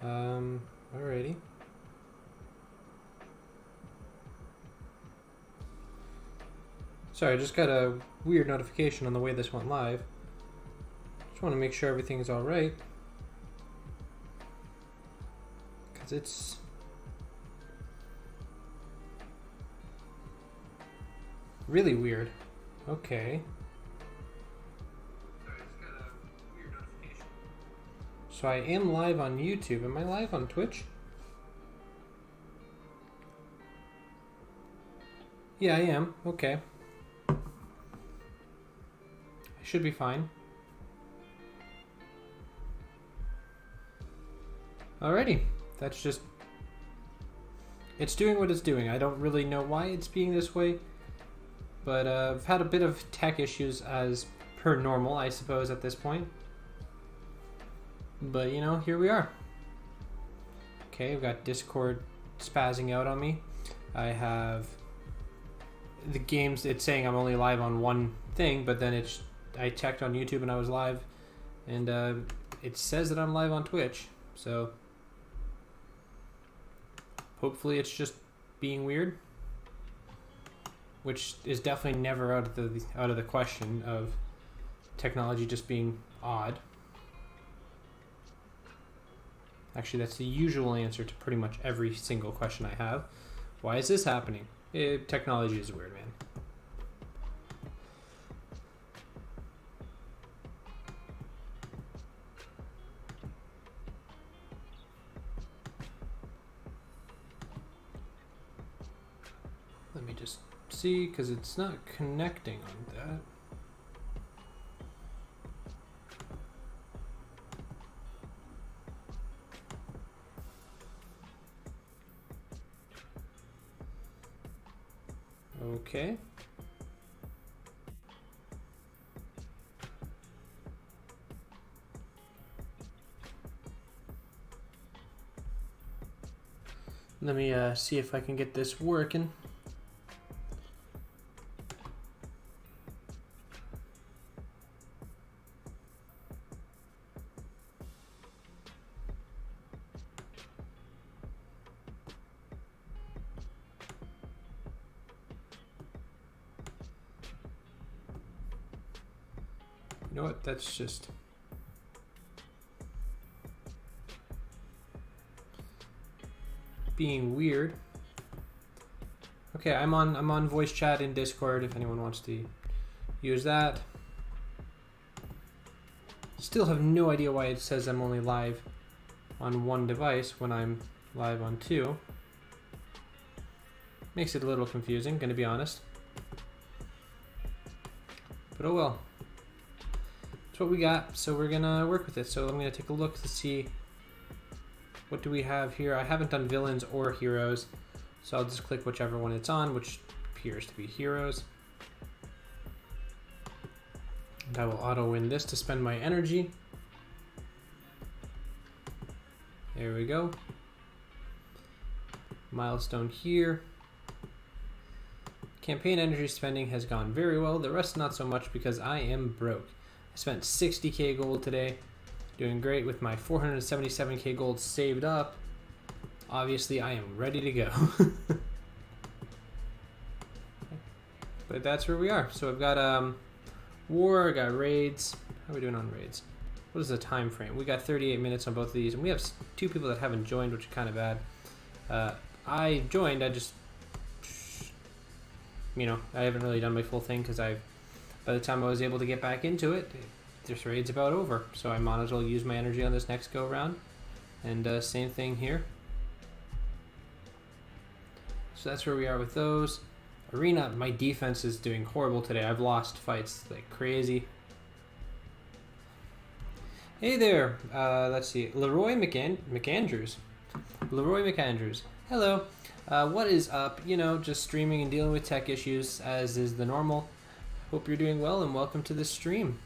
Alrighty. Sorry, I just got a weird notification on the way this went live. Just want to make sure everything's alright. Because it's... really weird. Okay. Sorry, I just got a weird notification. So I am live on YouTube. Am I live on Twitch? Yeah, I am. Okay. I should be fine. Alrighty. That's just... it's doing what it's doing. I don't really know why it's being this way. But I've had a bit of tech issues as per normal, I suppose, at this point. But, you know, here we are. Okay, I've got Discord spazzing out on me. I have the games, it's saying I'm only live on one thing, but then I checked on YouTube and I was live. And it says that I'm live on Twitch, so hopefully it's just being weird. Which is definitely never out of the question of technology just being odd. Actually, that's the usual answer to pretty much every single question I have. Why is this happening? Technology is weird, man. Let me just see, because it's not connecting on that. Okay. Let me see if I can get this working. You know what? That's just... being weird. Okay, I'm on voice chat in Discord if anyone wants to use that. Still have no idea why it says I'm only live on one device when I'm live on two. Makes it a little confusing, gonna be honest. But oh well. That's what we got, so we're gonna work with it. So I'm gonna take a look to see what do we have here. I haven't done villains or heroes, so I'll just click whichever one it's on, which appears to be heroes. And I will auto win this to spend my energy. There we go. Milestone here. Campaign energy spending has gone very well. The rest not so much because I am broke. I spent 60k gold today. Doing great with my 477k gold saved up. Obviously, I am ready to go. But that's where we are. So I've got war, I got raids. How are we doing on raids? What is the time frame? We got 38 minutes on both of these, and we have two people that haven't joined, which is kind of bad. I joined, I just, you know, I haven't really done my full thing because by the time I was able to get back into it, this raid's about over. So I might as well use my energy on this next go round. And same thing here. So that's where we are with those. Arena, my defense is doing horrible today. I've lost fights like crazy. Hey there, let's see, Leroy McAndrews. Leroy McAndrews. Hello. What is up? You know, just streaming and dealing with tech issues as is the normal. Hope you're doing well and welcome to the stream.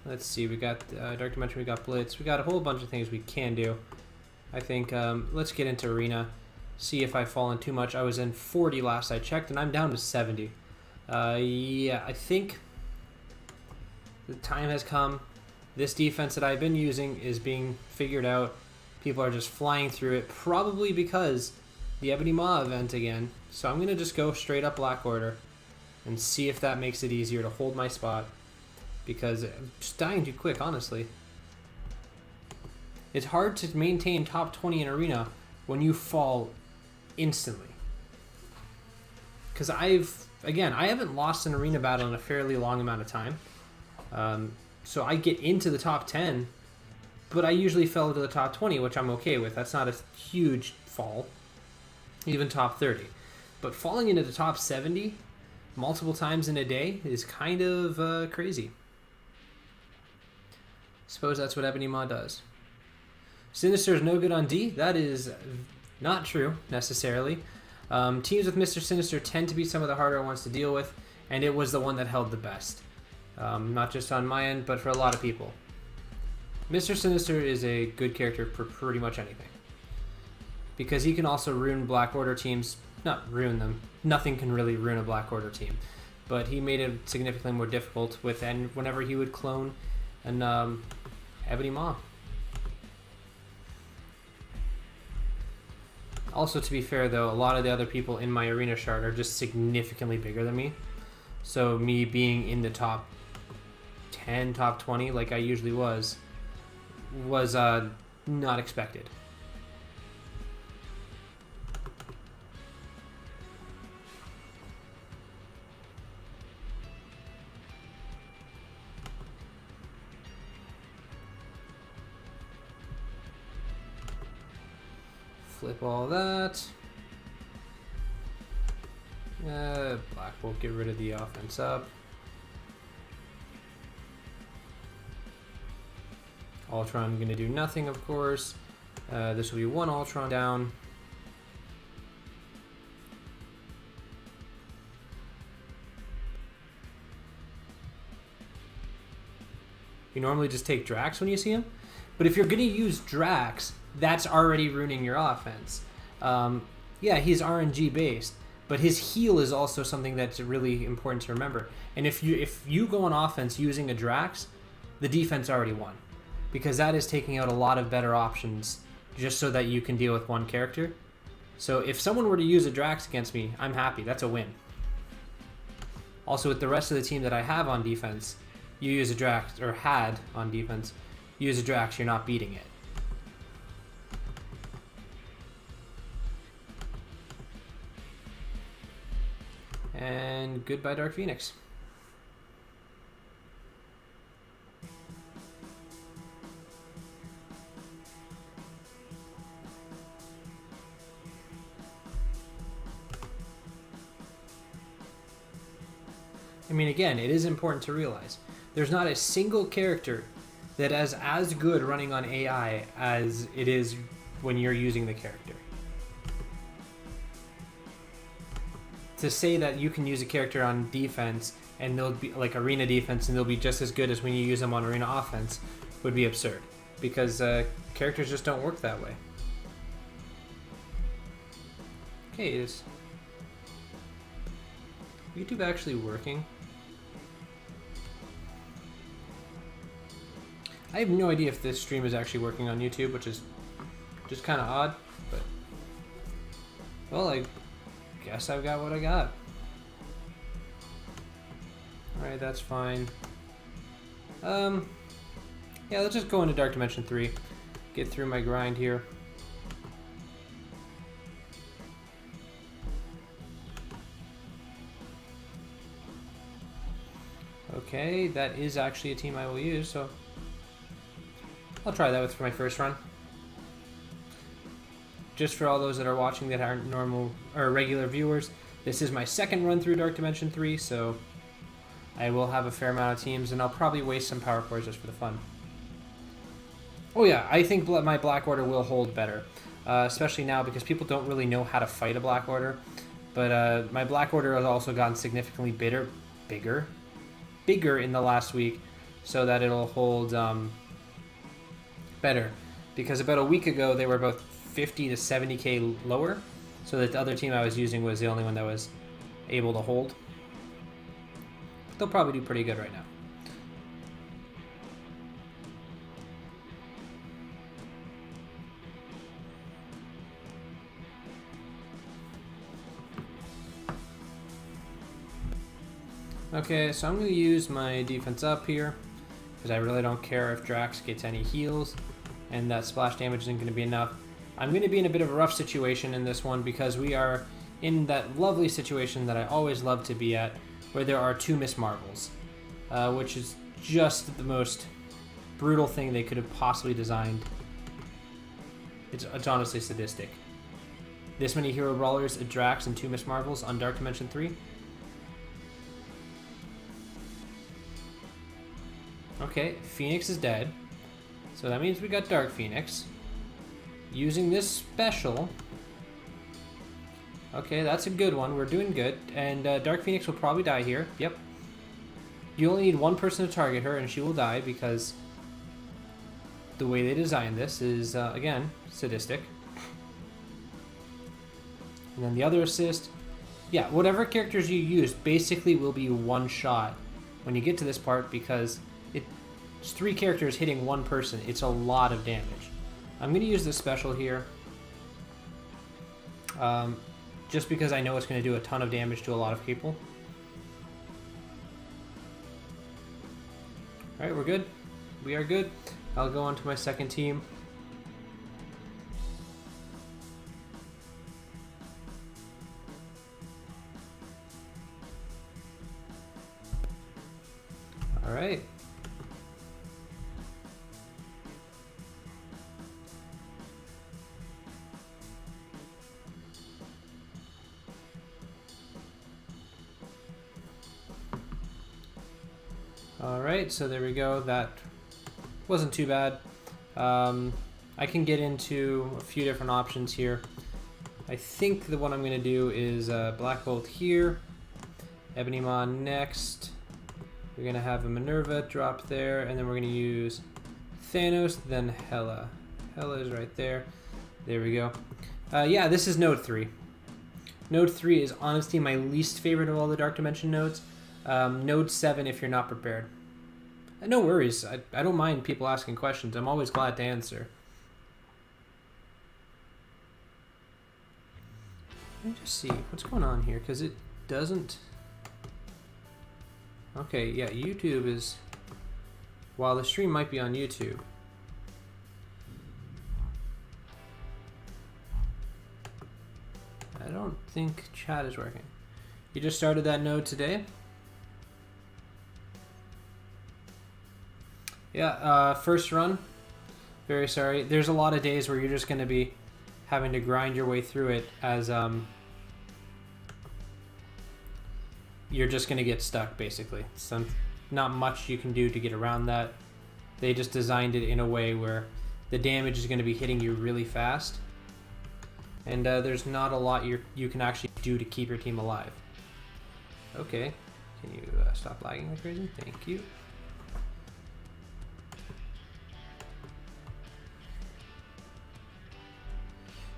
Let's see, we got Dark Dimension, we got Blitz, we got a whole bunch of things we can do. I think, let's get into Arena, see if I've fallen too much. I was in 40 last I checked, and I'm down to 70. Yeah, I think the time has come. This defense that I've been using is being figured out. People are just flying through it, probably because the Ebony Maw event again. So I'm going to just go straight up Black Order and see if that makes it easier to hold my spot. Because I'm just dying too quick, honestly. It's hard to maintain top 20 in Arena when you fall instantly. Because I haven't lost an Arena battle in a fairly long amount of time. So I get into the top 10, but I usually fell to the top 20, which I'm okay with. That's not a huge fall, even top 30. But falling into the top 70 multiple times in a day is kind of crazy. Suppose that's what Ebony Maw does. Sinister is no good on D. That is not true, necessarily. Teams with Mr. Sinister tend to be some of the harder ones to deal with, and it was the one that held the best. Not just on my end, but for a lot of people. Mr. Sinister is a good character for pretty much anything. Because he can also ruin Black Order teams. Not ruin them. Nothing can really ruin a Black Order team. But he made it significantly more difficult whenever he would clone an Ebony Maw. Also, to be fair though, a lot of the other people in my arena shard are just significantly bigger than me. So me being in the top 10, top 20 like I usually was not expected. Flip all that. Black will get rid of the offense up. Ultron going to do nothing, of course. This will be one Ultron down. You normally just take Drax when you see him, but if you're going to use Drax, that's already ruining your offense. Yeah, he's RNG based, but his heal is also something that's really important to remember. And if you go on offense using a Drax, the defense already won, because that is taking out a lot of better options just so that you can deal with one character. So if someone were to use a Drax against me, I'm happy. That's a win. Also, with the rest of the team that I have on defense, you use a Drax, or had on defense, use a Drax, you're not beating it. And goodbye, Dark Phoenix. I mean, again, it is important to realize there's not a single character that is as good running on AI as it is when you're using the character. To say that you can use a character on defense and they'll be like arena defense and they'll be just as good as when you use them on arena offense would be absurd, because characters just don't work that way. Okay, is YouTube actually working? I have no idea if this stream is actually working on YouTube, which is just kind of odd, but well, I guess I've got what I got. Alright, that's fine. Yeah, let's just go into Dark Dimension 3. Get through my grind here. Okay, that is actually a team I will use, so I'll try that for my first run. Just for all those that are watching that aren't normal or regular viewers, this is my second run through Dark Dimension 3, so I will have a fair amount of teams, and I'll probably waste some power cores just for the fun. Oh yeah, I think my Black Order will hold better, especially now because people don't really know how to fight a Black Order. But my Black Order has also gotten significantly bigger in the last week, so that it'll hold better. Because about a week ago they were about 50 to 70k lower, so that the other team I was using was the only one that was able to hold. But they'll probably do pretty good right now. Okay, so I'm going to use my defense up here, because I really don't care if Drax gets any heals, and that splash damage isn't going to be enough. I'm going to be in a bit of a rough situation in this one, because we are in that lovely situation that I always love to be at, where there are 2 Miss Marvels, which is just the most brutal thing they could have possibly designed. It's honestly sadistic. This many hero brawlers, a Drax, and 2 Miss Marvels on Dark Dimension 3. Okay, Phoenix is dead. So that means we got Dark Phoenix. Using this special. Okay, that's a good one. We're doing good. And Dark Phoenix will probably die here. Yep. You only need 1 person to target her and she will die because the way they designed this is, again, sadistic. And then the other assist. Yeah, whatever characters you use basically will be one shot when you get to this part because it's 3 characters hitting 1 person. It's a lot of damage. I'm going to use this special here. Just because I know it's going to do a ton of damage to a lot of people. Alright, we're good. We are good. I'll go on to my second team. Alright. Alright, so there we go. That wasn't too bad. I can get into a few different options here. I think the one I'm going to do is Black Bolt here, Ebony Maw next. We're going to have a Minerva drop there, and then we're going to use Thanos, then Hela. Hela is right there. There we go. Yeah, this is Node 3. Node 3 is honestly my least favorite of all the Dark Dimension nodes. Node 7 if you're not prepared. No worries. I don't mind people asking questions. I'm always glad to answer. Let me just see what's going on here because it doesn't... Okay, yeah, YouTube is... While the stream might be on YouTube, I don't think chat is working. You just started that node today? Yeah, first run. Very sorry. There's a lot of days where you're just going to be having to grind your way through it as you're just going to get stuck, basically. Not much you can do to get around that. They just designed it in a way where the damage is going to be hitting you really fast. And there's not a lot you can actually do to keep your team alive. Okay. Can you stop lagging like crazy? Thank you.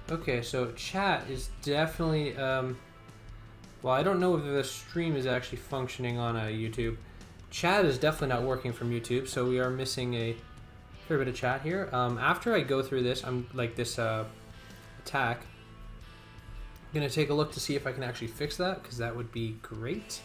Okay, so chat is definitely, well, I don't know if the stream is actually functioning on YouTube. Chat is definitely not working from YouTube, so we are missing a fair bit of chat here. After I go through this, this attack, I'm going to take a look to see if I can actually fix that, because that would be great.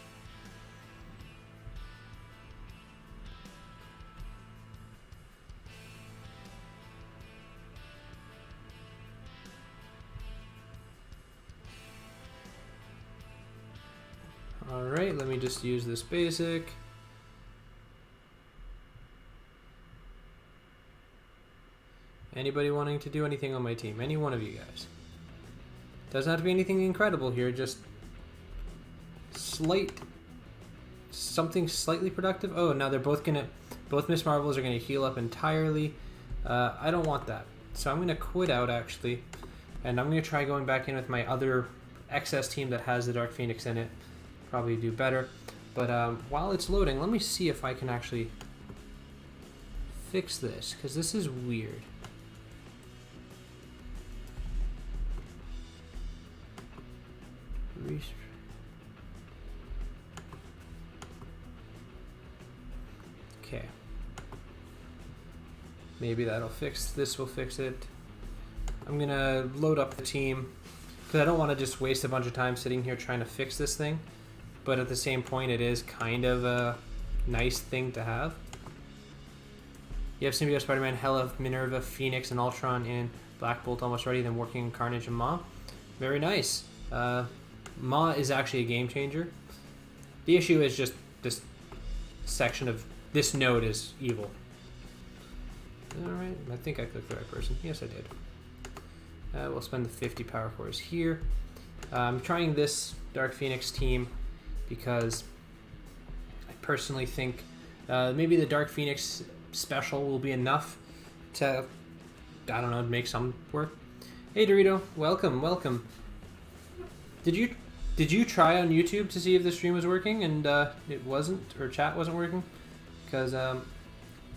Alright, let me just use this basic. Anybody wanting to do anything on my team? Any one of you guys? Doesn't have to be anything incredible here, just something slightly productive. Oh, now they're both Miss Marvels are gonna heal up entirely. I don't want that. So I'm gonna quit out actually, and I'm gonna try going back in with my other excess team that has the Dark Phoenix in it. Probably do better. But while it's loading, let me see if I can actually fix this, because this is weird. Okay. Maybe that'll fix this. Will fix it. I'm gonna load up the team because I don't want to just waste a bunch of time sitting here trying to fix this thing. but at the same point, it is kind of a nice thing to have. You have Symbiote, Spider-Man, Hela, Minerva, Phoenix, and Ultron in Black Bolt almost ready, then working Carnage and Maw. Very nice. Maw is actually a game changer. The issue is just this section of this node is evil. Alright, I think I clicked the right person. Yes, I did. We'll spend the 50 power cores here. I'm trying this Dark Phoenix team because I personally think maybe the Dark Phoenix special will be enough to, I don't know, make some work. Hey Dorito, welcome, welcome. Did you try on YouTube to see if the stream was working and it wasn't, or chat wasn't working? Because I'm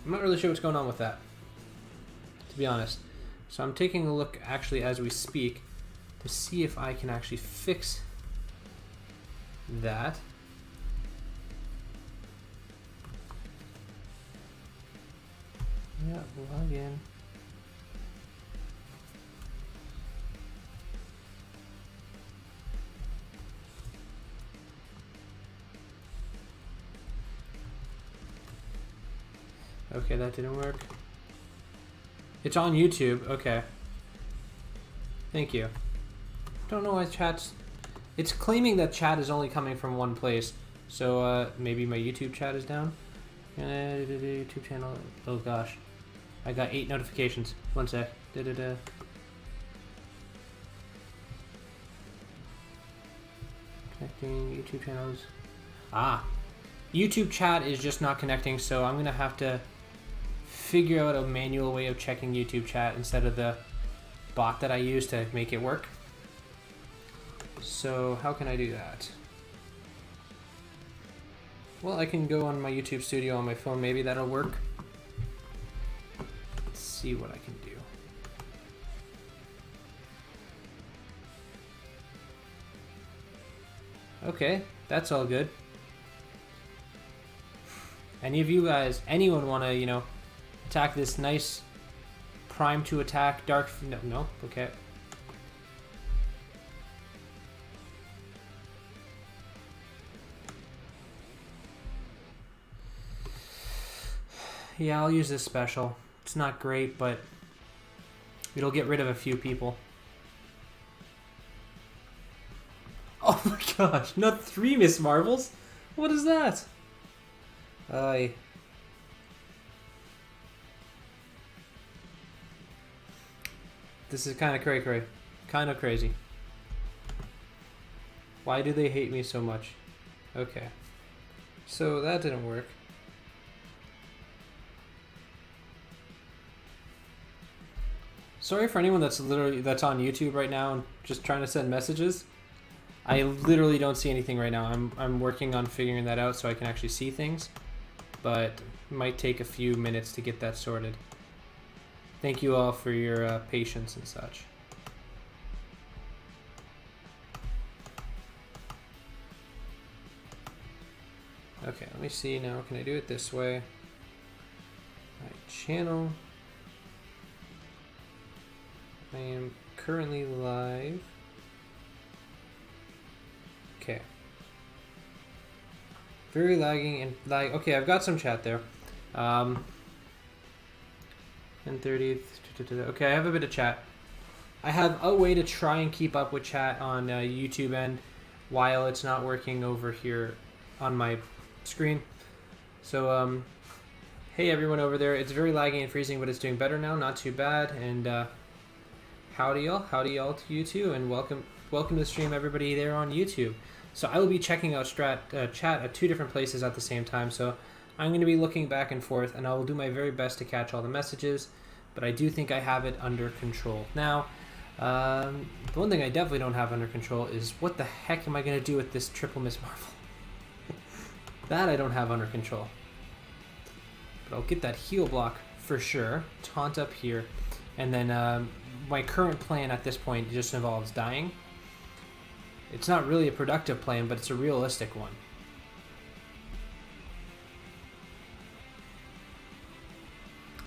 not really sure what's going on with that, to be honest. So I'm taking a look actually as we speak to see if I can actually fix that. Yeah, log in. Okay, that didn't work. It's on YouTube. Okay. Thank you. Don't know why chat's... It's claiming that chat is only coming from one place. So maybe my YouTube chat is down. YouTube channel. Oh gosh. I got 8 notifications. One sec. Connecting YouTube channels. Ah. YouTube chat is just not connecting, so I'm going to have to figure out a manual way of checking YouTube chat instead of the bot that I use to make it work. So how can I do that? Well, I can go on my YouTube studio on my phone. Maybe that'll work. Let's see what I can do. Okay, that's all good. Any of you guys, anyone want to, you know, attack this nice prime to attack dark... No, okay. Yeah, I'll use this special. It's not great, but it'll get rid of a few people. Oh my gosh, not 3 Miss Marvels? What is that? This is kind of cray-cray. Kind of crazy. Why do they hate me so much? Okay. So that didn't work. Sorry for anyone that's on YouTube right now and just trying to send messages. I literally don't see anything right now. I'm working on figuring that out so I can actually see things, but it might take a few minutes to get that sorted. Thank you all for your patience and such. Okay, let me see now. Can I do it this way? My channel. I am currently live. Okay. Very lagging and lag. Okay, I've got some chat there. 10:30. Okay, I have a bit of chat. I have a way to try and keep up with chat on YouTube end while it's not working over here on my screen. So, hey everyone over there. It's very laggy and freezing, but it's doing better now. Not too bad. And howdy y'all to you too, and welcome to the stream, everybody there on YouTube. So I will be checking out chat at 2 different places at the same time. So I'm going to be looking back and forth, and I will do my very best to catch all the messages, but I do think I have it under control. Now, the one thing I definitely don't have under control is what the heck am I going to do with this triple Miss Marvel? That I don't have under control. But I'll get that heal block for sure. Taunt up here. And then my current plan at this point just involves dying. It's not really a productive plan, but it's a realistic one.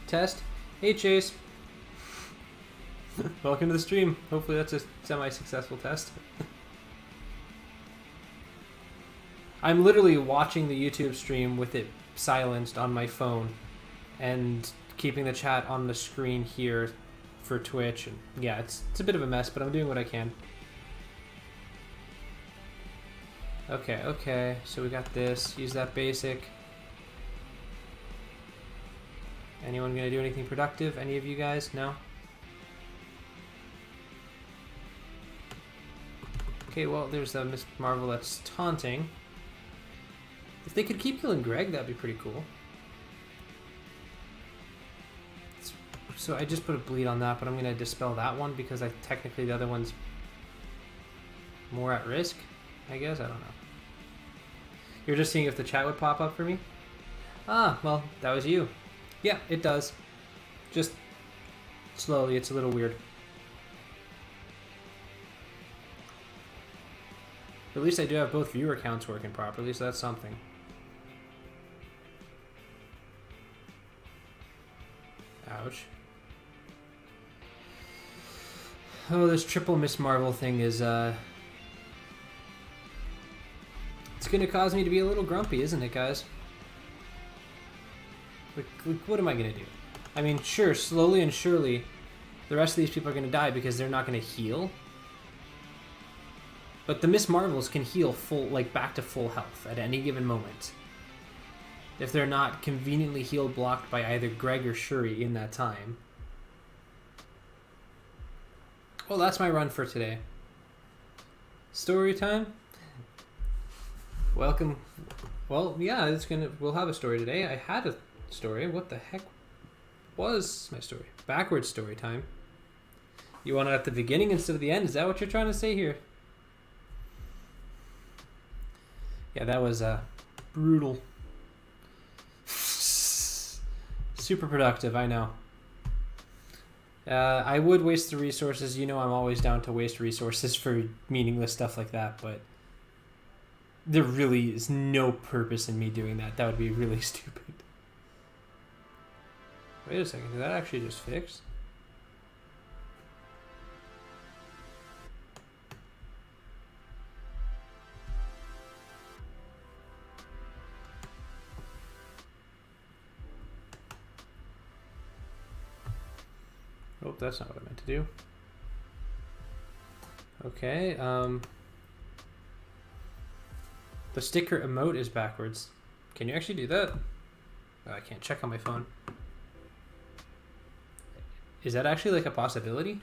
Test. Hey Chase. Welcome to the stream. Hopefully that's a semi-successful test. I'm literally watching the YouTube stream with it silenced on my phone and keeping the chat on the screen here for Twitch. And yeah, it's a bit of a mess, but I'm doing what I can. Okay, so we got this. Use that basic. Anyone gonna do anything productive? Any of you guys? No? Okay, well, there's Miss Marvel that's taunting. If they could keep killing Greg, that'd be pretty cool. So I just put a bleed on that, but I'm gonna dispel that one because technically the other one's more at risk, I guess. I don't know. You're just seeing if the chat would pop up for me? Ah, well, that was you. Yeah, it does. Just slowly, it's a little weird. At least I do have both viewer accounts working properly, so that's something. Ouch. Oh, this triple Miss Marvel thing is, it's gonna cause me to be a little grumpy, isn't it, guys? Like, what am I gonna do? I mean, sure, slowly and surely, the rest of these people are gonna die because they're not gonna heal. But the Miss Marvels can heal back to full health at any given moment. If they're not conveniently healed blocked by either Greg or Shuri in that time. Well, that's my run for today. Story time? Welcome. Well, yeah, we'll have a story today. I had a story. What the heck was my story? Backwards story time. You want it at the beginning instead of the end? Is that what you're trying to say here? Yeah, that was brutal. Super productive, I know. I would waste the resources. You know I'm always down to waste resources for meaningless stuff like that, but there really is no purpose in me doing that. That would be really stupid. Wait a second, did that actually just fix? Oh, that's not what I meant to do. Okay, the sticker emote is backwards. Can you actually do that? Oh, I can't check on my phone. Is that actually like a possibility?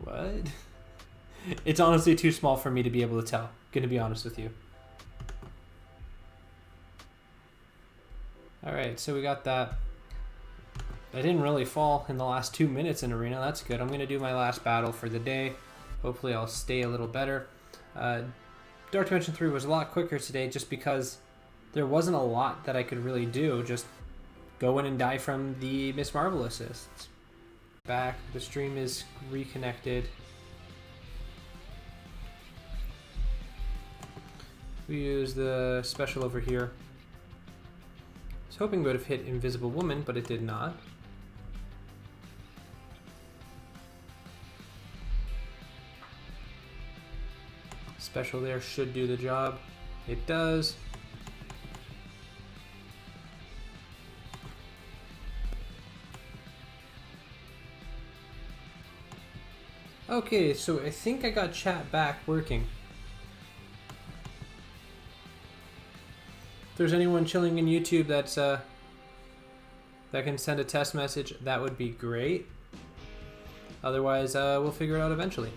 What? It's honestly too small for me to be able to tell. Gonna be honest with you. Alright, so we got that. I didn't really fall in the last 2 minutes in Arena. That's good. I'm going to do my last battle for the day. Hopefully I'll stay a little better. Dark Dimension 3 was a lot quicker today just because there wasn't a lot that I could really do. Just go in and die from the Miss Marvel assists. Back. The stream is reconnected. We use the special over here. I was hoping it would have hit Invisible Woman, but it did not. Special there should do the job. It does. Okay, so I think I got chat back working. If there's anyone chilling in YouTube that's that can send a test message, that would be great. Otherwise, we'll figure it out eventually.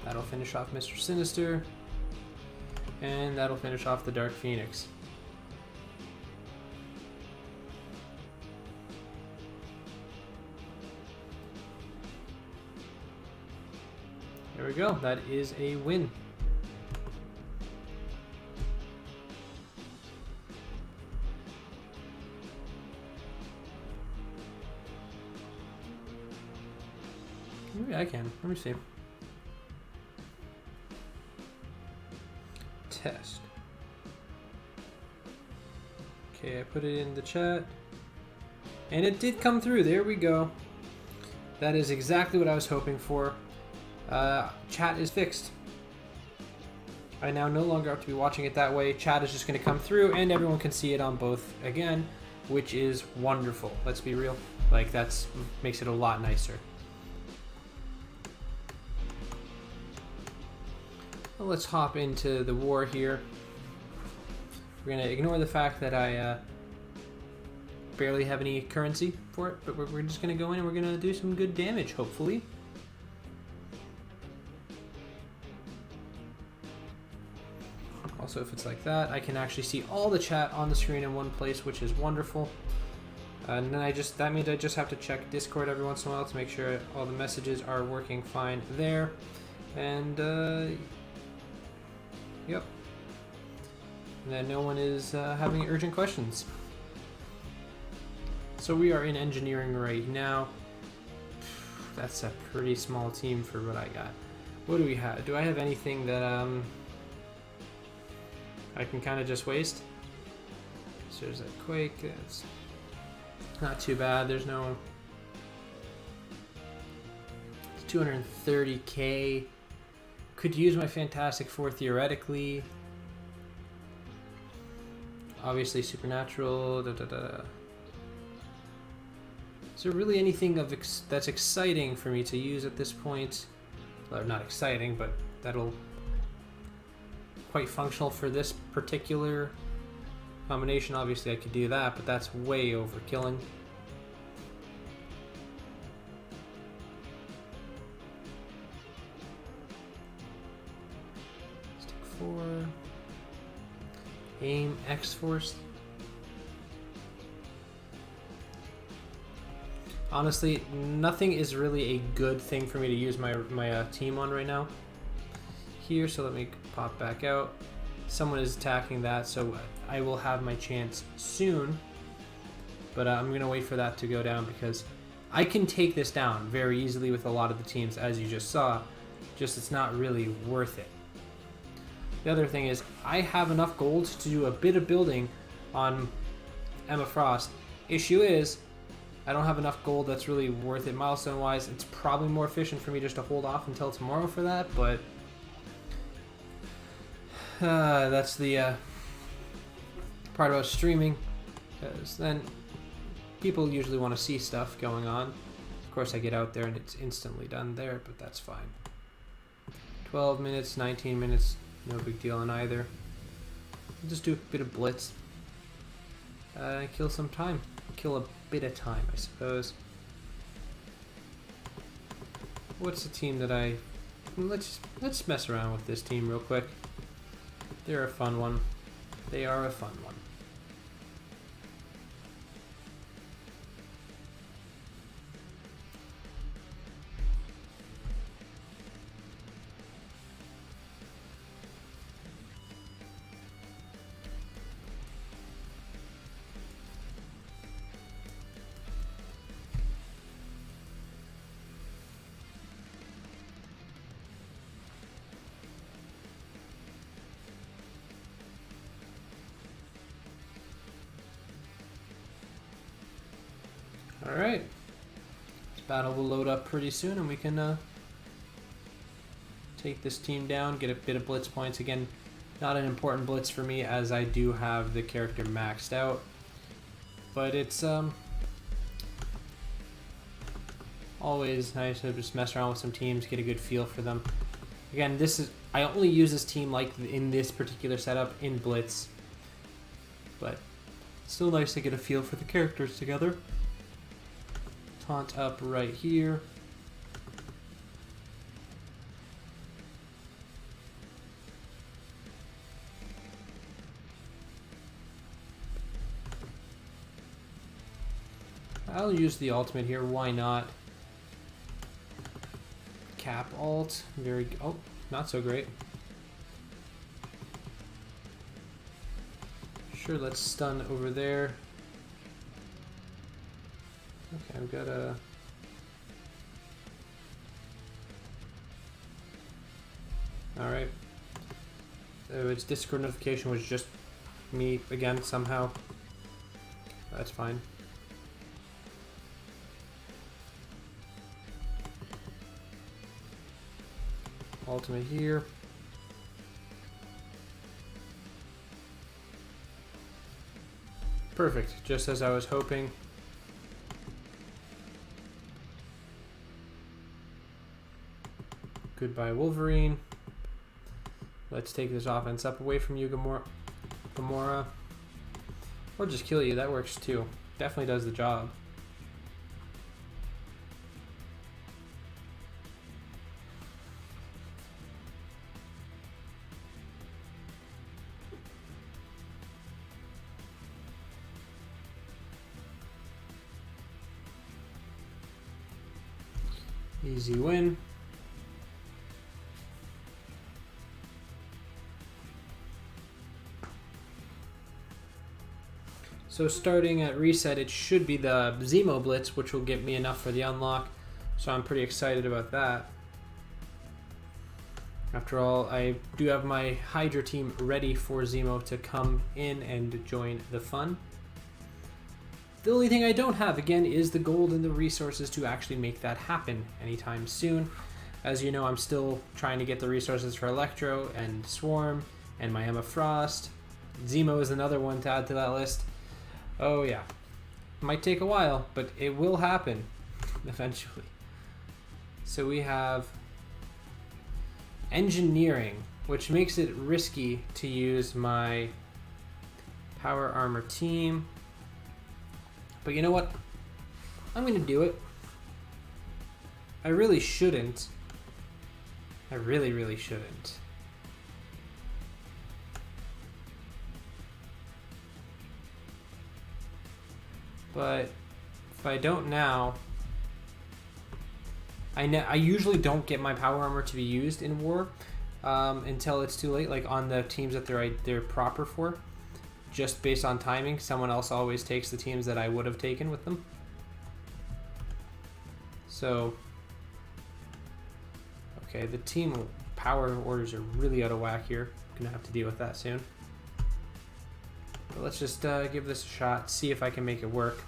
That'll finish off Mr. Sinister. And that'll finish off the Dark Phoenix. There we go. That is a win. Maybe I can. Let me see. Test. Okay, I put it in the chat. And it did come through. There we go. That is exactly what I was hoping for. Chat is fixed. I now no longer have to be watching it that way. Chat is just going to come through and everyone can see it on both again, which is wonderful. Let's be real. Like, that's makes it a lot nicer. Well, let's hop into the war here. We're going to ignore the fact that I barely have any currency for it, but we're just going to go in and we're going to do some good damage, hopefully. Also, if it's like that, I can actually see all the chat on the screen in one place, which is wonderful. And then that means I just have to check Discord every once in a while to make sure all the messages are working fine there. And, yep. And that no one is having urgent questions. So we are in engineering right now. That's a pretty small team for what I got. What do we have? Do I have anything that I can kind of just waste? So there's that Quake. It's not too bad. There's no... It's 230k. Could use my Fantastic Four theoretically. Obviously Supernatural. Is there really anything that's exciting for me to use at this point? Well, not exciting, but that'll quite functional for this particular combination. Obviously I could do that, but that's way overkilling. Stick 4. Aim X-Force. Honestly, nothing is really a good thing for me to use my team on right now. Here, so let me pop back out. Someone is attacking that, so I will have my chance soon. But I'm going to wait for that to go down because I can take this down very easily with a lot of the teams, as you just saw. Just it's not really worth it. The other thing is, I have enough gold to do a bit of building on Emma Frost. Issue is, I don't have enough gold that's really worth it milestone-wise. It's probably more efficient for me just to hold off until tomorrow for that, but that's the part about streaming, because then people usually want to see stuff going on. Of course, I get out there and it's instantly done there, but that's fine. 12 minutes, 19 minutes, no big deal on either. I'll just do a bit of blitz. Kill some time. Kill a bit of time, I suppose. What's the team that I... Let's mess around with this team real quick. They're a fun one. They are a fun one. Alright, this battle will load up pretty soon and we can take this team down, get a bit of blitz points. Again, not an important blitz for me as I do have the character maxed out, but it's always nice to just mess around with some teams, get a good feel for them. Again, I only use this team like in this particular setup in blitz, but still nice to get a feel for the characters together. Taunt up right here. I'll use the ultimate here, why not? Cap ult, oh, not so great. Sure, let's stun over there. Okay, I've got a... Alright. So its Discord notification was just me again somehow. That's fine. ultimate here. Perfect, just as I was hoping. Goodbye, Wolverine. Let's take this offense up away from you, Gamora. Or just kill you, that works too. Definitely does the job. Easy win. So starting at reset, it should be the Zemo Blitz, which will get me enough for the unlock. So I'm pretty excited about that. After all, I do have my Hydra team ready for Zemo to come in and join the fun. The only thing I don't have, again, is the gold and the resources to actually make that happen anytime soon. As you know, I'm still trying to get the resources for Electro and Swarm and my Emma Frost. Zemo is another one to add to that list. Oh yeah, might take a while, but it will happen eventually. So we have engineering, which makes it risky to use my power armor team. But you know what? I'm going to do it. I really shouldn't. I really, really shouldn't. But if I don't now, I usually don't get my power armor to be used in war until it's too late, like on the teams that they're proper for. Just based on timing, someone else always takes the teams that I would have taken with them. So, okay, the team power orders are really out of whack here. Gonna have to deal with that soon. But let's just give this a shot, see if I can make it work.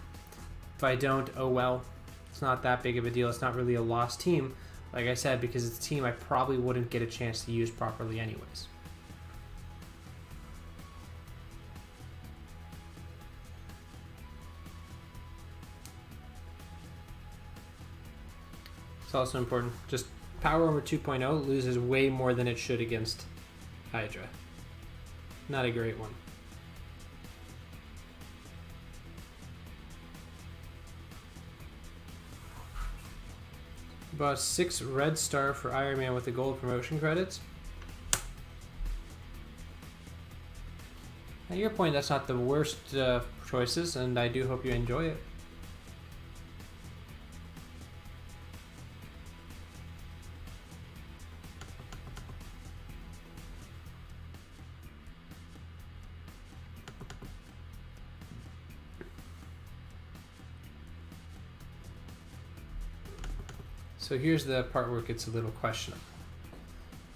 If I don't, oh well. It's not that big of a deal. It's not really a lost team, like I said, because it's a team I probably wouldn't get a chance to use properly anyways. It's also important. Just Power Armor 2.0 loses way more than it should against Hydra. Not a great one. About 6 red star for Iron Man with the gold promotion credits. At your point, that's not the worst choices, and I do hope you enjoy it. So here's the part where it gets a little questionable.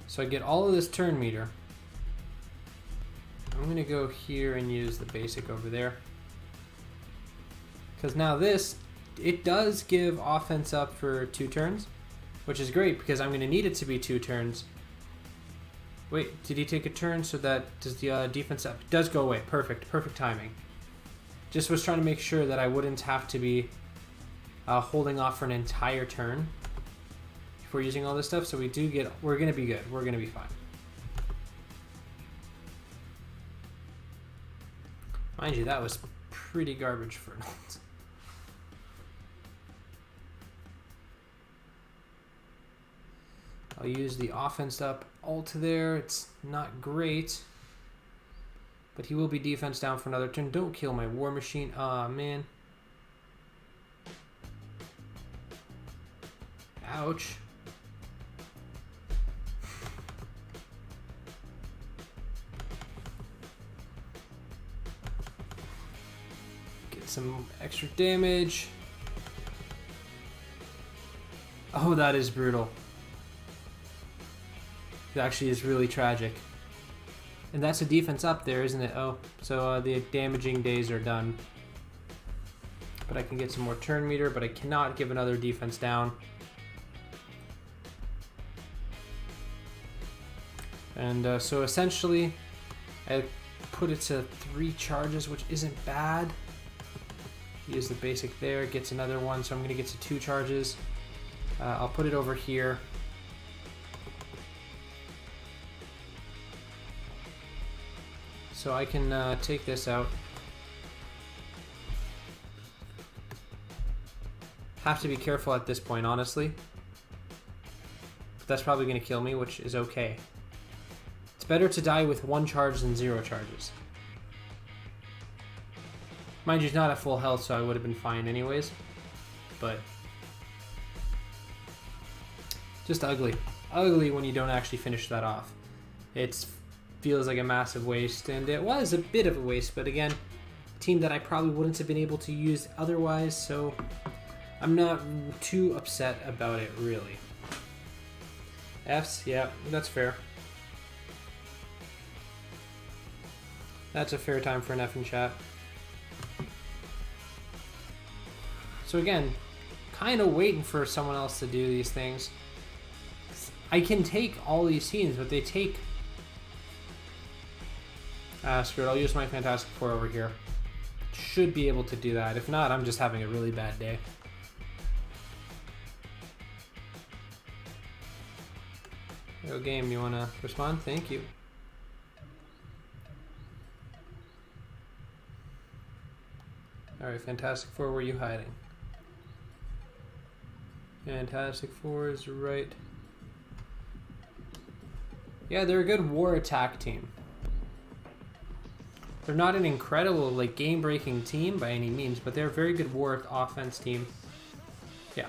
So I get all of this turn meter. I'm gonna go here and use the basic over there. Because now this, it does give offense up for 2 turns, which is great because I'm gonna need it to be 2 turns. Wait, did he take a turn so that does the defense up? It does go away, perfect, perfect timing. Just was trying to make sure that I wouldn't have to be holding off for an entire turn if we're using all this stuff. So we're gonna be good, we're gonna be fine. Mind you, that was pretty garbage for an ult. I'll use the offense up ult there. It's not great, but he will be defense down for another turn. Don't kill my war machine. Aw, man. Ouch. Get some extra damage. Oh, that is brutal. It actually is really tragic. And that's a defense up there, isn't it? Oh, so the damaging days are done. But I can get some more turn meter, but I cannot give another defense down. And so essentially, I put it to 3 charges, which isn't bad. Use the basic there, gets another one, so I'm going to get to 2 charges. I'll put it over here. So I can take this out. Have to be careful at this point, honestly. But that's probably going to kill me, which is okay. It's better to die with 1 charge than 0 charges. Mind you, he's not at full health, so I would have been fine anyways. But just ugly. Ugly when you don't actually finish that off. It feels like a massive waste, and it was a bit of a waste, but again, a team that I probably wouldn't have been able to use otherwise, so I'm not too upset about it, really. Fs, yeah, that's fair. That's a fair time for an F in chat. So again, kind of waiting for someone else to do these things. I can take all these teams, but they take... screw it, I'll use my Fantastic Four over here. Should be able to do that. If not, I'm just having a really bad day. Yo, game, you want to respond? Thank you. Alright, Fantastic Four, where are you hiding? Fantastic Four is right. Yeah, they're a good war attack team. They're not an incredible, like, game-breaking team by any means, but they're a very good war offense team. Yeah.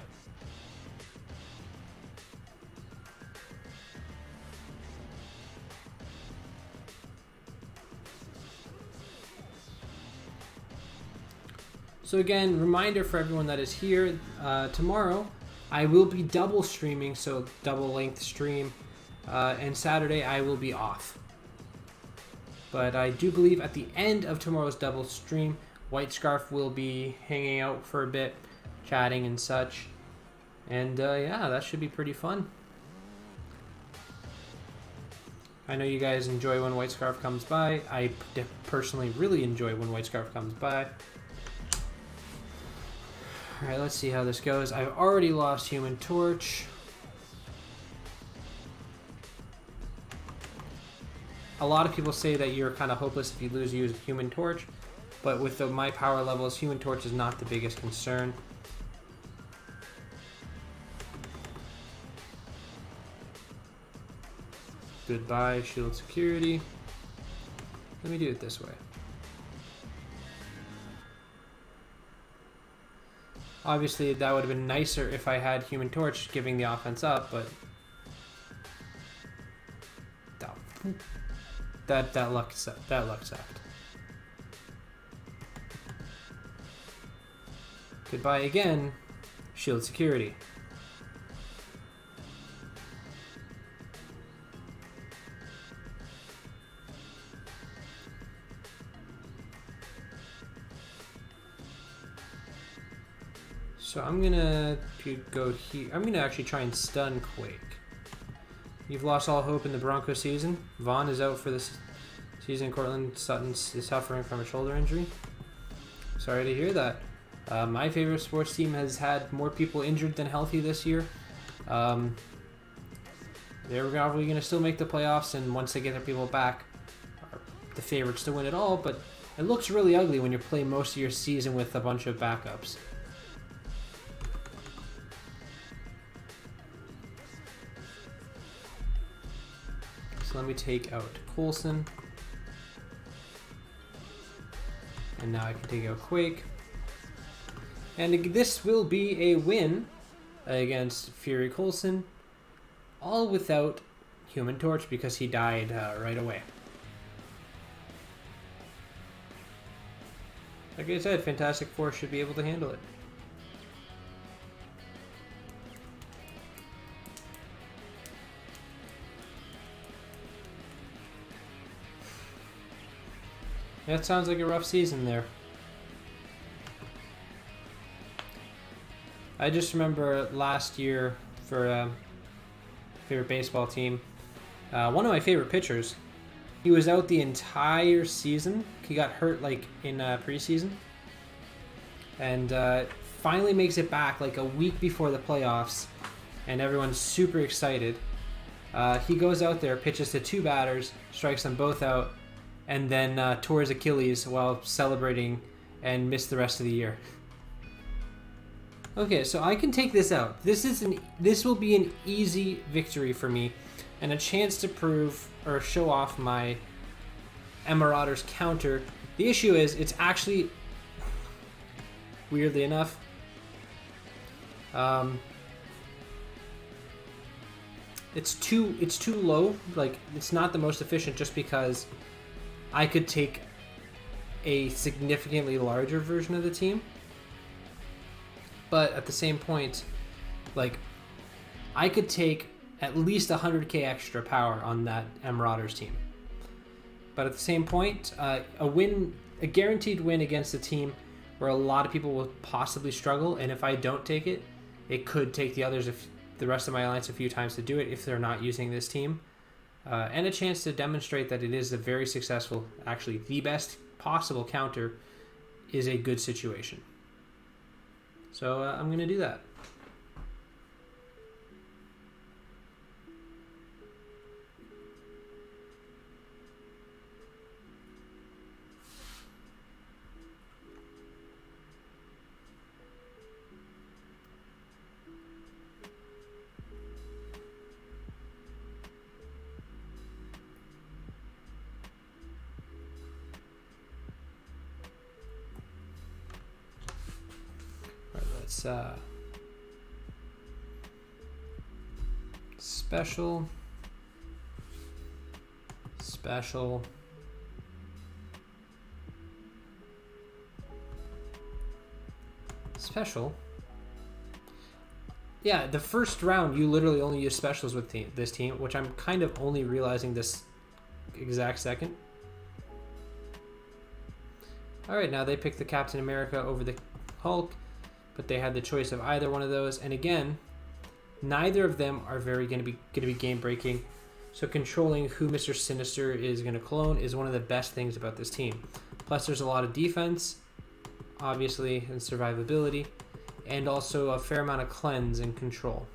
So again, reminder for everyone that is here, tomorrow I will be double streaming, so double length stream, and Saturday I will be off. But I do believe at the end of tomorrow's double stream, White Scarf will be hanging out for a bit, chatting and such. And yeah, that should be pretty fun. I know you guys enjoy when White Scarf comes by. I personally really enjoy when White Scarf comes by. Alright, let's see how this goes. I've already lost Human Torch. A lot of people say that you're kind of hopeless if you lose Human Torch, but with my power levels, Human Torch is not the biggest concern. Goodbye, shield security. Let me do it this way. Obviously, that would have been nicer if I had Human Torch giving the offense up, but that luck sucked. Goodbye again, shield security. So I'm gonna go here. I'm gonna actually try and stun Quake. You've lost all hope in the Broncos season. Vaughn is out for this season. Cortland Sutton is suffering from a shoulder injury. Sorry to hear that. My favorite sports team has had more people injured than healthy this year. They're probably gonna still make the playoffs, and once they get their people back, are the favorites to win it all. But it looks really ugly when you're playing most of your season with a bunch of backups. So let me take out Coulson. And now I can take out Quake. And this will be a win against Fury Coulson. All without Human Torch because he died right away. Like I said, Fantastic Four should be able to handle it. That sounds like a rough season there. I just remember last year for favorite baseball team, One of my favorite pitchers. He was out the entire season. He got hurt like in preseason, and finally makes it back like a week before the playoffs, and everyone's super excited. He goes out there, pitches to 2 batters, strikes them both out, and then tore his Achilles while celebrating and missed the rest of the year. Okay, so I can take this out. This will be an easy victory for me, and a chance to prove or show off my Marauders counter. The issue is, it's actually, weirdly enough, it's too low. Like, it's not the most efficient, just because I could take a significantly larger version of the team. But at the same point, like, I could take at least 100k extra power on that Marauders team. But at the same point, a guaranteed win against a team where a lot of people will possibly struggle, and if I don't take it, it could take the rest of my alliance a few times to do it if they're not using this team. And a chance to demonstrate that it is a very successful, actually the best possible counter, is a good situation. So I'm going to do that. Special, yeah, the first round you literally only use specials with this team, which I'm kind of only realizing this exact second. Alright, now they picked the Captain America over the Hulk, but they had the choice of either one of those, and again, neither of them are going to be game breaking. So controlling who Mr. Sinister is going to clone is one of the best things about this team. Plus, there's a lot of defense, obviously, and survivability, and also a fair amount of cleanse and control.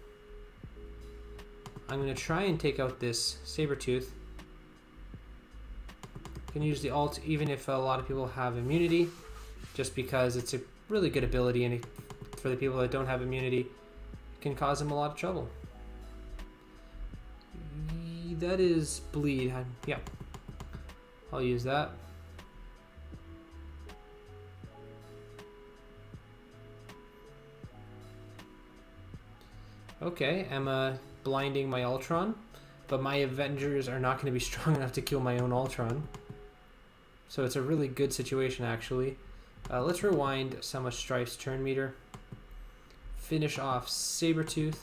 I'm going to try and take out this Sabretooth. Can use the ult even if a lot of people have immunity, just because it's a really good ability, and for the people that don't have immunity, it can cause them a lot of trouble. That is bleed. Yeah, I'll use that. Okay, I'm blinding my Ultron, but my Avengers are not going to be strong enough to kill my own Ultron. So it's a really good situation, actually. Let's rewind some of Strife's turn meter. Finish off Sabretooth.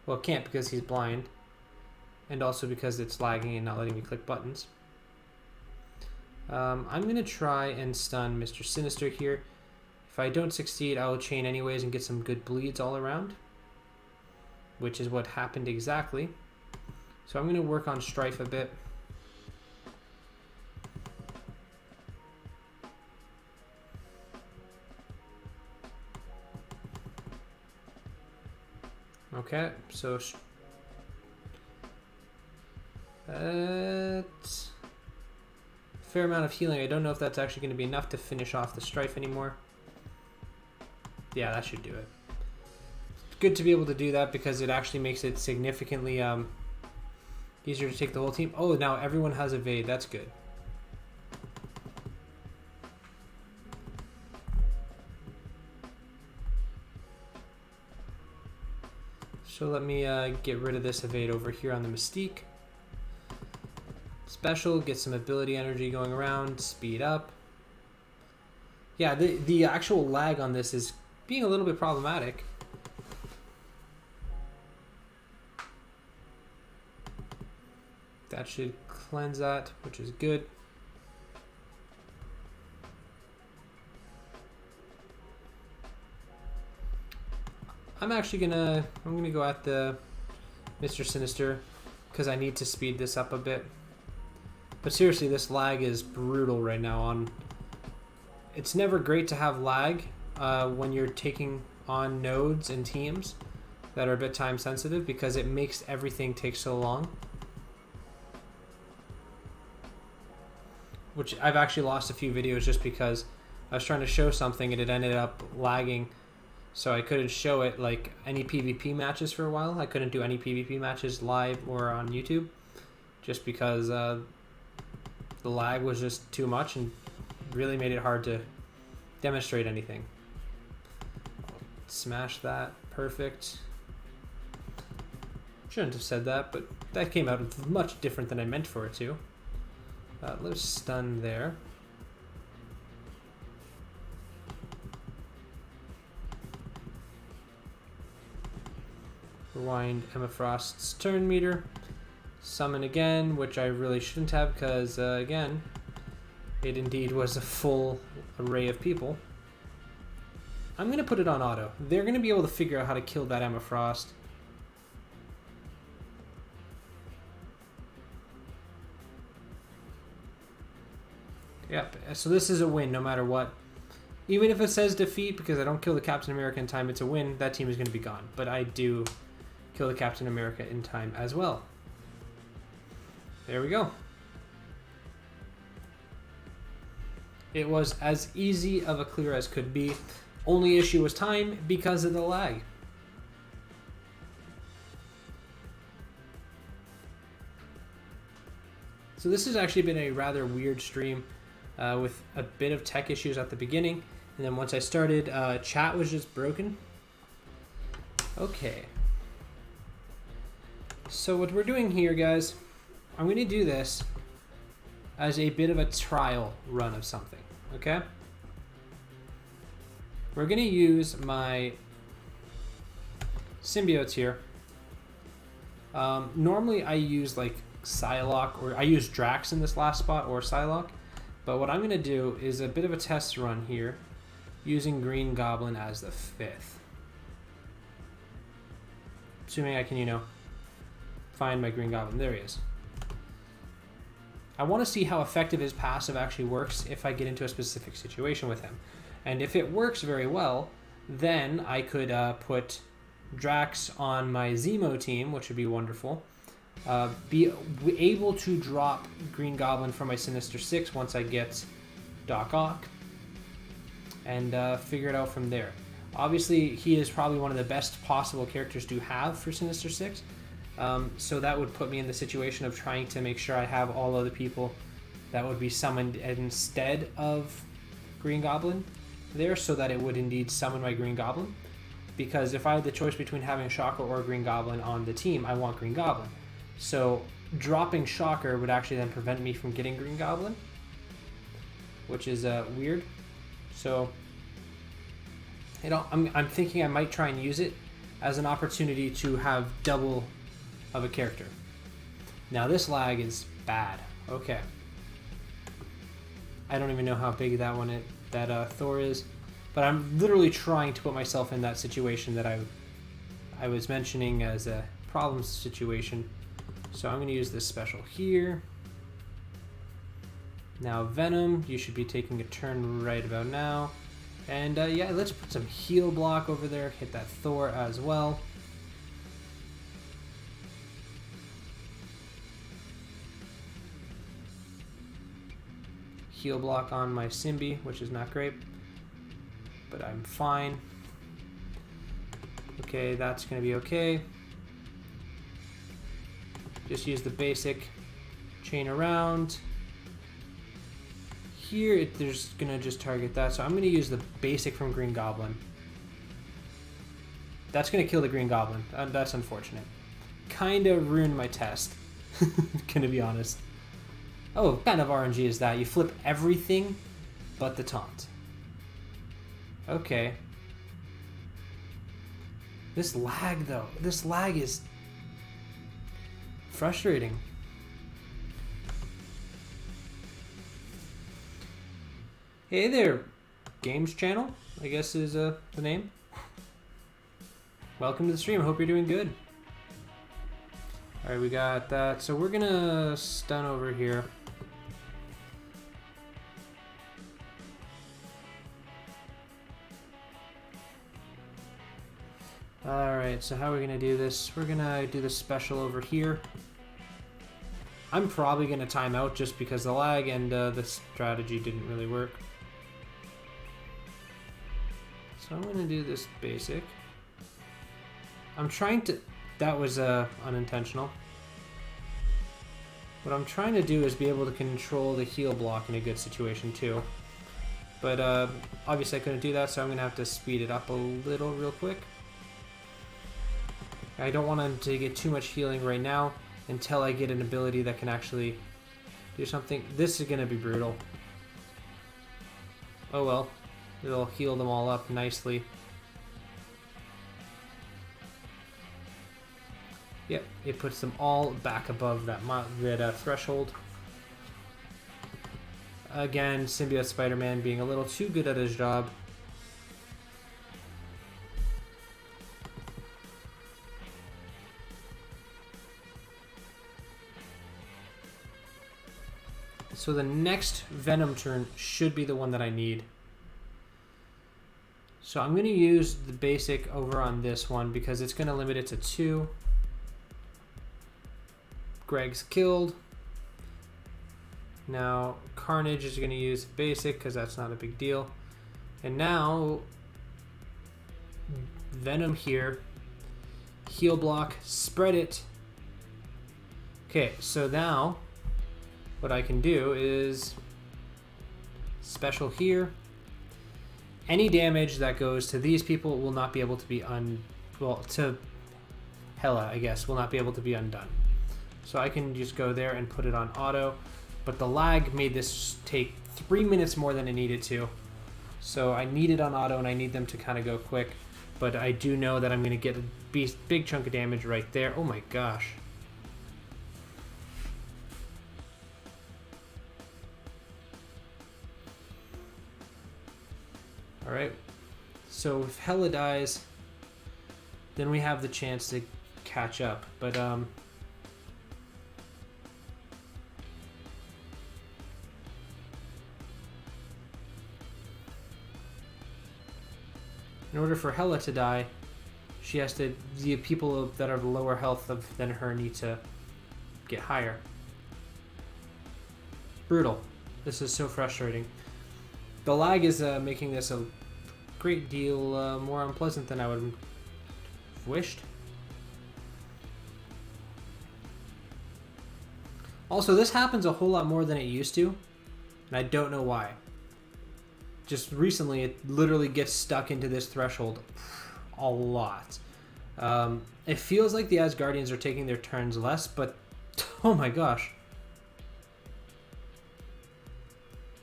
Well, can't because he's blind. And also because it's lagging and not letting me click buttons. I'm going to try and stun Mr. Sinister here. If I don't succeed, I will chain anyways and get some good bleeds all around, which is what happened exactly. So I'm going to work on Strife a bit. Okay, so fair amount of healing. I don't know if that's actually going to be enough to finish off the Strife anymore. Yeah, that should do it. Good to be able to do that because it actually makes it significantly easier to take the whole team. Oh, now everyone has evade. That's good. So let me get rid of this evade over here on the Mystique. Special, get some ability energy going around, speed up. Yeah, the actual lag on this is being a little bit problematic. That should cleanse that, which is good. I'm gonna go at the Mr. Sinister, because I need to speed this up a bit. But seriously, this lag is brutal right now. It's never great to have lag when you're taking on nodes and teams that are a bit time sensitive, because it makes everything take so long. Which I've actually lost a few videos just because I was trying to show something and it ended up lagging. So I couldn't show it, like any PvP matches for a while. I couldn't do any PvP matches live or on YouTube just because the lag was just too much and really made it hard to demonstrate anything. Smash that. Perfect. Shouldn't have said that, but that came out much different than I meant for it to. Let's stun there. Rewind Emma Frost's turn meter. Summon again, which I really shouldn't have because, again, it indeed was a full array of people. I'm going to put it on auto. They're going to be able to figure out how to kill that Emma Frost. Yep, so this is a win no matter what. Even if it says defeat, because I don't kill the Captain America in time, it's a win. That team is going to be gone. But I do kill the Captain America in time as well. There we go. It was as easy of a clear as could be. Only issue was time because of the lag. So this has actually been a rather weird stream with a bit of tech issues at the beginning. And then once I started, chat was just broken. Okay. So what we're doing here, guys, I'm going to do this as a bit of a trial run of something, okay? We're going to use my symbiotes here. Normally I use like Psylocke, or I use Drax in this last spot, or Psylocke. But what I'm going to do is a bit of a test run here using Green Goblin as the 5th. Assuming I can, you know, find my Green Goblin. There he is. I want to see how effective his passive actually works if I get into a specific situation with him. And if it works very well, then I could put Drax on my Zemo team, which would be wonderful. Be able to drop Green Goblin from my Sinister Six once I get Doc Ock, and figure it out from there. Obviously, he is probably one of the best possible characters to have for Sinister Six, so that would put me in the situation of trying to make sure I have all other people that would be summoned instead of Green Goblin there, so that it would indeed summon my Green Goblin. Because if I had the choice between having Shocker or Green Goblin on the team, I want Green Goblin. So dropping Shocker would actually then prevent me from getting Green Goblin, which is weird. So, you know, I'm thinking I might try and use it as an opportunity to have double of a character. Now this lag is bad. Okay. I don't even know how big that one that Thor is, but I'm literally trying to put myself in that situation that I was mentioning as a problem situation. So I'm going to use this special here. Now Venom, you should be taking a turn right about now. And yeah, let's put some heal block over there. Hit that Thor as well. Heal block on my Symbi, which is not great, but I'm fine. Okay, that's going to be okay. Just use the basic chain around. Here, there's going to just target that. So I'm going to use the basic from Green Goblin. That's going to kill the Green Goblin. That's unfortunate. Kind of ruined my test. Gonna be honest. Oh, what kind of RNG is that? You flip everything but the taunt. Okay. This lag, though. This lag is frustrating. Hey there, Games Channel, I guess is the name. Welcome to the stream. I hope you're doing good. Alright, we got that. So we're gonna stun over here. Alright, so how are we gonna do this? We're gonna do the special over here. I'm probably gonna time out just because the lag and the strategy didn't really work. So I'm gonna do this basic. I'm trying to... That was unintentional. What I'm trying to do is be able to control the heal block in a good situation too. But obviously I couldn't do that, so I'm gonna have to speed it up a little real quick. I don't want him to get too much healing right now until I get an ability that can actually do something. This is gonna be brutal. Oh well, it'll heal them all up nicely. Yep, it puts them all back above that threshold. Again, Symbiote Spider-Man being a little too good at his job. So the next Venom turn should be the one that I need. So I'm going to use the basic over on this one because it's going to limit it to 2. Greg's killed. Now Carnage is going to use basic because that's not a big deal. And now Venom here. Heal block, spread it. Okay, so now what I can do is special here. Any damage that goes to these people will not be able to be to Hela, I guess, will not be able to be undone. So I can just go there and put it on auto, but the lag made this take 3 minutes more than it needed to. So I need it on auto and I need them to kind of go quick, but I do know that I'm going to get a big chunk of damage right there. Oh my gosh. Alright, so if Hela dies, then we have the chance to catch up, but in order for Hela to die, she has to, the people that are lower health than her need to get higher. Brutal. This is so frustrating. The lag is making this a great deal more unpleasant than I would have wished. Also, this happens a whole lot more than it used to, and I don't know why. Just recently, it literally gets stuck into this threshold a lot. It feels like the Asgardians are taking their turns less, but oh my gosh.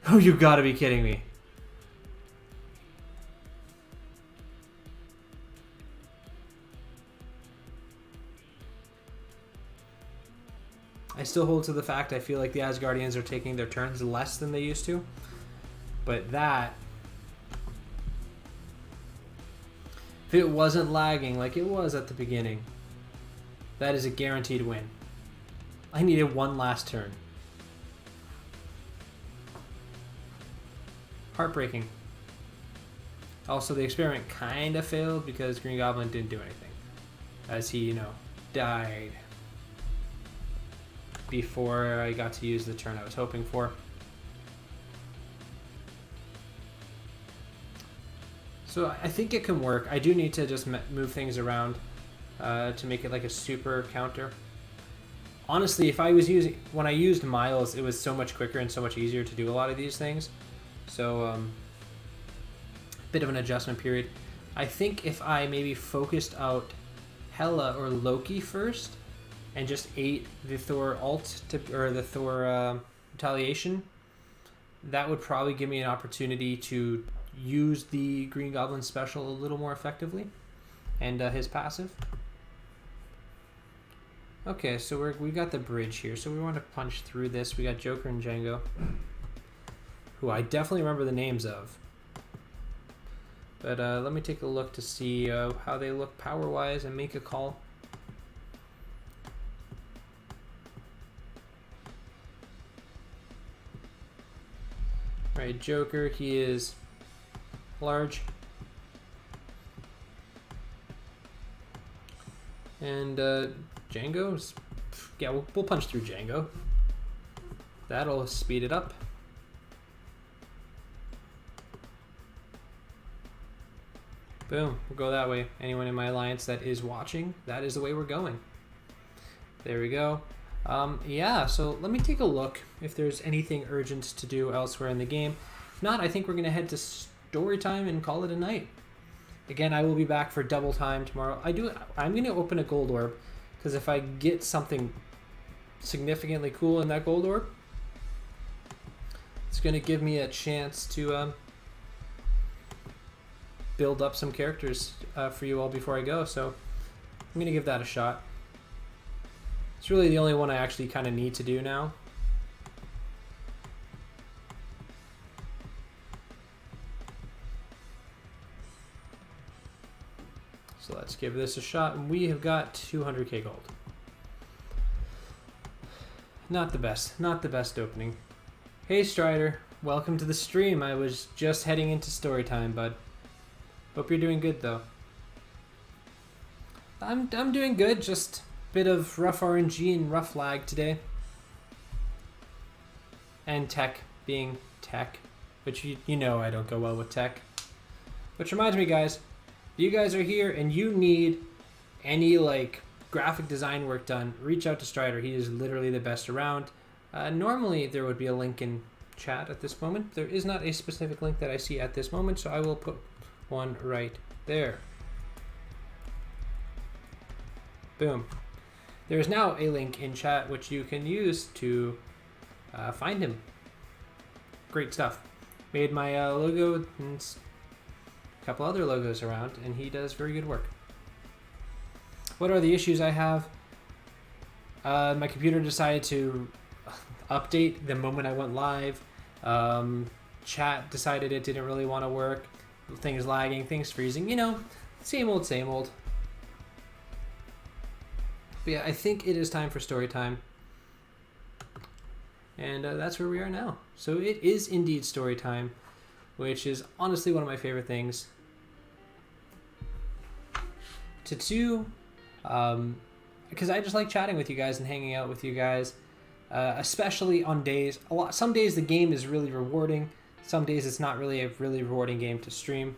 Oh, you gotta be kidding me. I still hold to the fact I feel like the Asgardians are taking their turns less than they used to. But that... if it wasn't lagging like it was at the beginning, that is a guaranteed win. I needed one last turn. Heartbreaking. Also, the experiment kind of failed because Green Goblin didn't do anything. As he, you know, died before I got to use the turn I was hoping for. So I think it can work. I do need to just move things around to make it like a super counter. Honestly, if I was when I used Miles, it was so much quicker and so much easier to do a lot of these things. So bit of an adjustment period. I think if I maybe focused out Hela or Loki first and just ate the Thor or the Thor retaliation, that would probably give me an opportunity to use the Green Goblin special a little more effectively and his passive. Okay, so we got the bridge here, so we want to punch through this. We got Joker and Django, who I definitely remember the names of. But let me take a look to see how they look power-wise and make a call. Alright, Joker, he is large. And Django's, yeah, we'll punch through Django. That'll speed it up. Boom, we'll go that way. Anyone in my alliance that is watching, that is the way we're going. There we go. Yeah, so let me take a look if there's anything urgent to do elsewhere in the game. If not, I think we're going to head to story time and call it a night. Again, I will be back for double time tomorrow. I'm going to open a gold orb, because if I get something significantly cool in that gold orb, it's going to give me a chance to build up some characters for you all before I go. So I'm going to give that a shot. It's really the only one I actually kind of need to do now. So let's give this a shot, and we have got 200k gold. Not the best opening. Hey Strider, welcome to the stream. I was just heading into story time, bud. Hope you're doing good though. I'm doing good, just bit of rough RNG and rough lag today. And tech being tech, which you know I don't go well with tech. Which reminds me, guys, if you guys are here and you need any like graphic design work done, reach out to Strider. He is literally the best around. Normally there would be a link in chat at this moment. There is not a specific link that I see at this moment, so I will put one right there. Boom. There is now a link in chat which you can use to find him. Great stuff. Made my logo and a couple other logos around, and he does very good work. What are the issues I have? My computer decided to update the moment I went live. Chat decided it didn't really want to work. Things lagging, things freezing. You know, same old, same old. But yeah, I think it is time for story time. And that's where we are now. So it is indeed story time, which is honestly one of my favorite things to do. Because I just like chatting with you guys and hanging out with you guys, especially on days. Some days the game is really rewarding. Some days it's not really a really rewarding game to stream.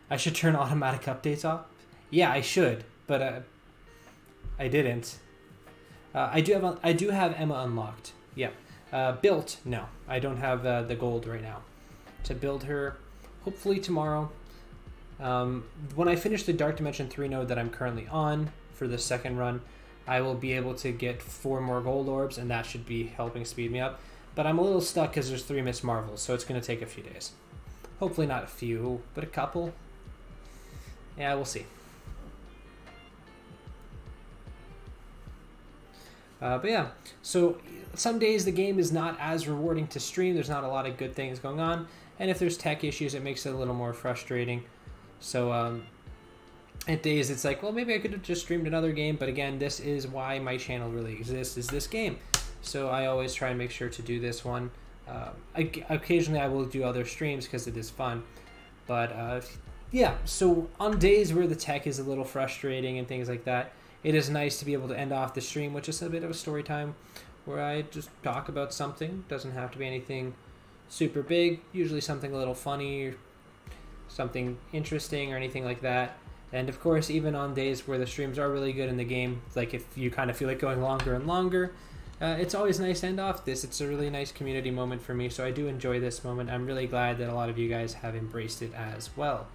I should turn automatic updates off. Yeah, I should, but I didn't. I do have Emma unlocked. Yeah. Built. No, I don't have the gold right now. To build her, hopefully tomorrow. When I finish the Dark Dimension 3 node that I'm currently on for the second run, I will be able to get 4 more gold orbs, and that should be helping speed me up. But I'm a little stuck because there's 3 Miss Marvels, so it's going to take a few days. Hopefully not a few, but a couple. Yeah, we'll see. But yeah, so some days the game is not as rewarding to stream. There's not a lot of good things going on. And if there's tech issues, it makes it a little more frustrating. So at days it's like, well, maybe I could have just streamed another game. But again, this is why my channel really exists, is this game. So I always try and make sure to do this one. Occasionally I will do other streams because it is fun. But yeah, so on days where the tech is a little frustrating and things like that, it is nice to be able to end off the stream with just a bit of a story time where I just talk about something. Doesn't have to be anything super big, usually something a little funny or something interesting or anything like that. And of course, even on days where the streams are really good in the game, like if you kind of feel like going longer and longer, it's always nice to end off this. It's a really nice community moment for me, so I do enjoy this moment. I'm really glad that a lot of you guys have embraced it as well.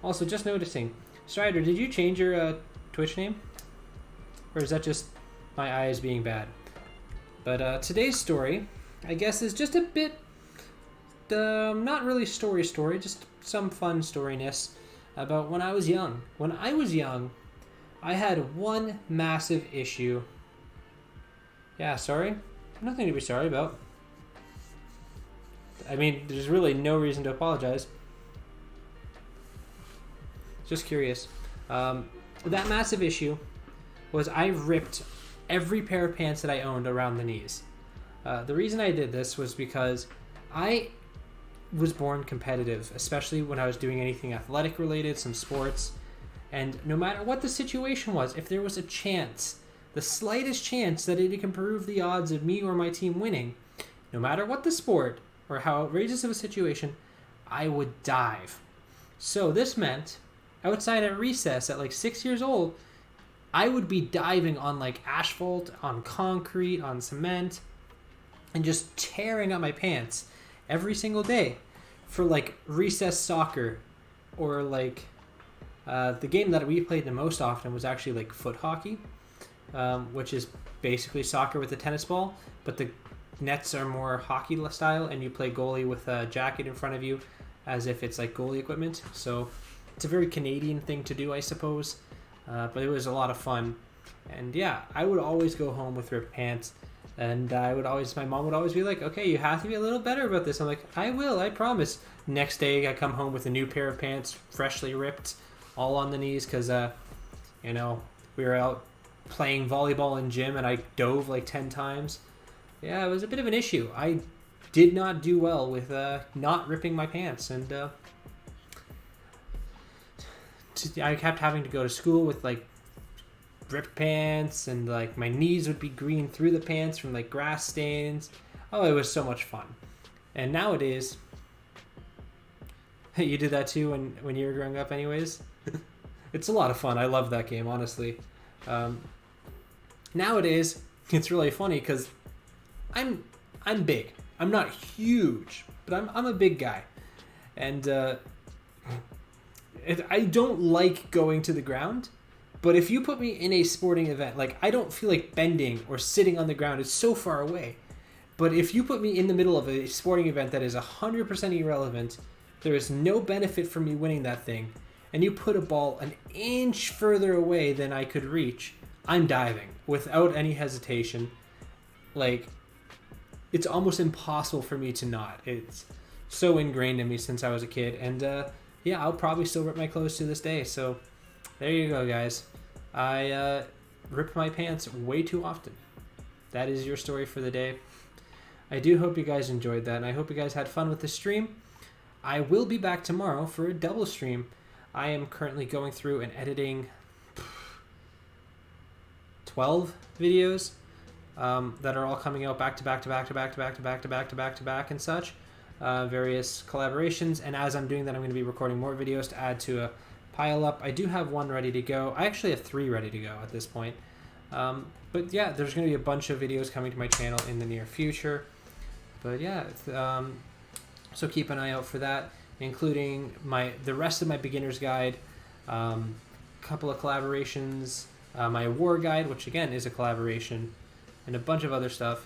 Also, just noticing, Strider, did you change your Twitch name? Or is that just my eyes being bad? But today's story, I guess, is just a bit, not really story, just some fun storiness about when I was young. When I was young, I had one massive issue. Yeah, sorry. Nothing to be sorry about. I mean, there's really no reason to apologize. Just curious. That massive issue was I ripped every pair of pants that I owned around the knees. The reason I did this was because I was born competitive, especially when I was doing anything athletic related, some sports. And no matter what the situation was, if there was a chance, the slightest chance that it could improve the odds of me or my team winning, no matter what the sport or how outrageous of a situation, I would dive. So this meant outside at recess at like 6 years old, I would be diving on like asphalt, on concrete, on cement, and just tearing up my pants every single day for like recess soccer, or like the game that we played the most often was actually like foot hockey, which is basically soccer with a tennis ball, but the nets are more hockey style, and you play goalie with a jacket in front of you as if it's like goalie equipment. So it's a very Canadian thing to do, I suppose, but it was a lot of fun. And yeah, I would always go home with ripped pants, and my mom would always be like, okay, you have to be a little better about this. I'm like, I will, I promise. Next day I come home with a new pair of pants, freshly ripped, all on the knees, because we were out playing volleyball in gym and I dove like 10 times. Yeah, it was a bit of an issue. I did not do well with not ripping my pants, and I kept having to go to school with like ripped pants, and like my knees would be green through the pants from like grass stains. Oh, it was so much fun. And nowadays, you did that too when you were growing up anyways? It's a lot of fun. I love that game, honestly. Nowadays, it's really funny because I'm big. I'm not huge, but I'm a big guy. And I don't like going to the ground, but if you put me in a sporting event, like I don't feel like bending or sitting on the ground. It's so far away. But if you put me in the middle of a sporting event that is 100% irrelevant, there is no benefit for me winning that thing, and you put a ball an inch further away than I could reach, I'm diving without any hesitation. Like, it's almost impossible for me to not. It's so ingrained in me since I was a kid. And yeah, I'll probably still rip my clothes to this day. So there you go, guys. I rip my pants way too often. That is your story for the day. I do hope you guys enjoyed that, and I hope you guys had fun with the stream. I will be back tomorrow for a double stream. I am currently going through and editing 12 videos that are all coming out back to back to back to back to back to back to back to back to back and such. Various collaborations, and as I'm doing that, I'm going to be recording more videos to add to a pile up. I do have one ready to go. I actually have 3 ready to go at this point. But yeah, there's going to be a bunch of videos coming to my channel in the near future. But yeah, so keep an eye out for that, including the rest of my beginner's guide, couple of collaborations, my war guide, which again is a collaboration, and a bunch of other stuff.